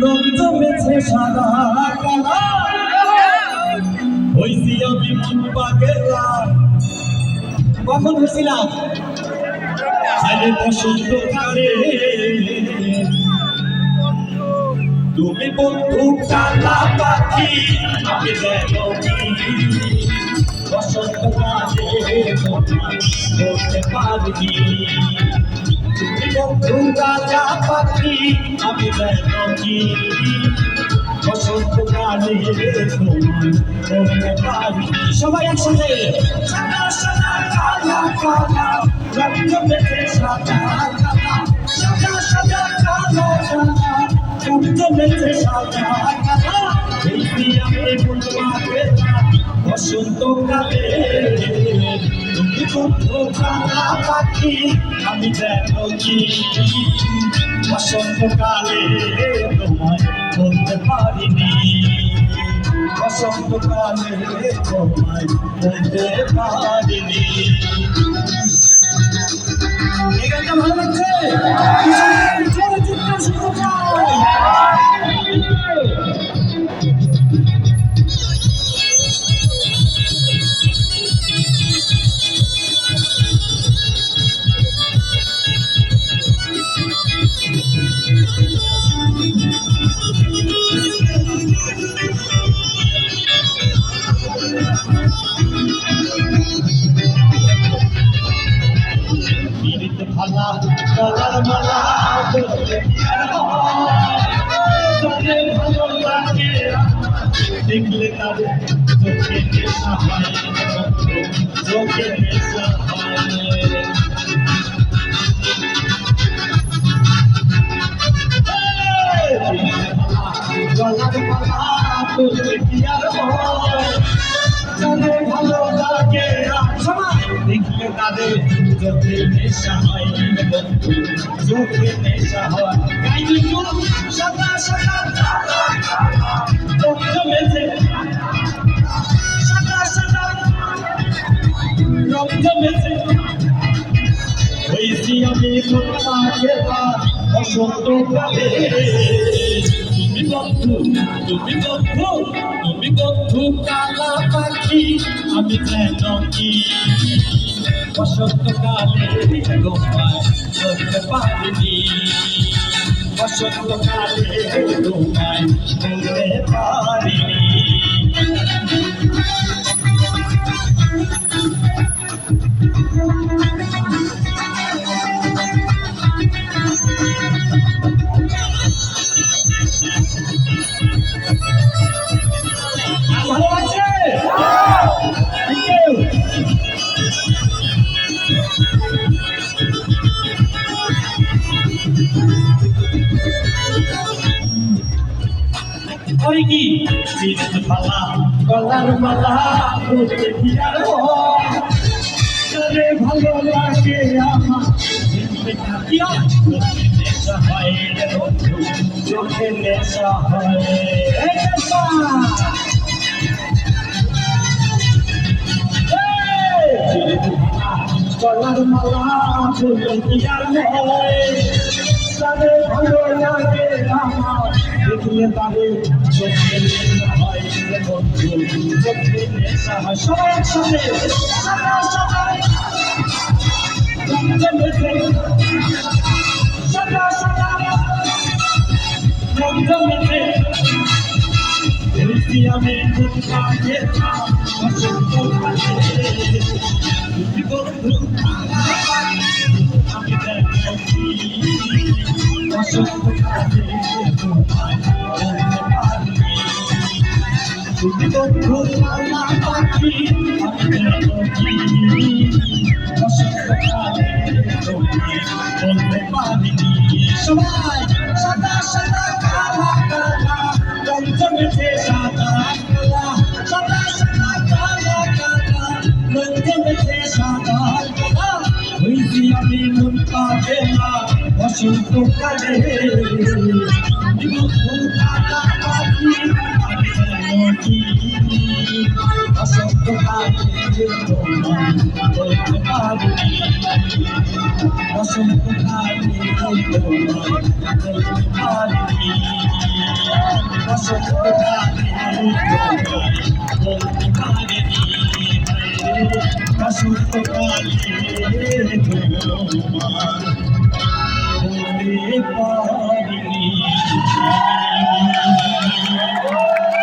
রং জমেছে সাদা কালা হইছি আমি মন পাগলা। কখন হয়েছিলাম আরে বসন্ত কালে তুমি বন্ধু কালা পাখি আমি দেখো বসন্ত কালে বলতে পারিনি তুমি বন্ধু কালা পাখি আমি দেখো বসন্ত কালে বলতে পারিনি। সবাই একসাথে সাদা সাদা কালা কালা রং জমেছে সাদা কালা সাদা সাদা কালা কালা রং জমেছে সাদা কালা এই আমি বলতে বসন্ত কালে তুমি বন্ধু কালা পাখি আমি দেখো বসন্ত কালে তোমায় বলতে পারিনি বসন্ত কালে তোমায় বলতে পারিনি। এই গানটা ভালো লাগছে? চলচ্চিত্র শুরু চাই। ভালা গলার মালা ভালো লাগে দেখলে তার চোখে নেশা হয় চোখে নেশা হয়। গলার মালা বলতে কি আর হয় ভালো লাগে দেখলে তাদের চোখে নেশা হয় চোখে নেশা হয়। সাদা সাদা রং জমেছে সাদা সাদা রং জমেছে হইছি আমি পাগলা বসন্ত কালে তুমি বন্ধু তুমি বন্ধু তুমি বন্ধু কালা পাখি আমি যেন কি বসন্ত কালে তোমায় বলতে পারিনি বসন্ত কালে তোমায় বলতে পারিনি। ভালো আছে ওই কি ভালা গলার মালা বলতে কি আর হয় ভালো লাগে আমার নেশা হয় চোখে নেশা হয়। গলার মালা বলতে কি আর হয় ভালো লাগে আমার দেখলে তাদের চোখে নেশা হয় চোখে নেশা হয়। সবাই একসাথে সাদা সাদা রং জমেছে সাদা সাদা রং জমেছে আমি বসন্ত কালে তুমি বন্ধু আমি দেখি বসন্ত কালে তোমায় বলতে পারিনি তুমি বন্ধু কালা পাখি আমি দেখি বসন্ত কালে তোমায় বলতে পারিনি। সবাই সাদা সাদা কালা কালা রং জমেছে সাদা কালা সাদা সাদা কালা কালা রং জমেছে সাদা কালা হইছি আমি মন পাগলা বসন্ত কালে কালা পাখি আমি বসন্ত কালে তোমায় বলতে পারিনি বসন্ত কালে তোমায় বলতে পারিনি। সত্যকালে বলতে পারিনি সত্যকালে তোমার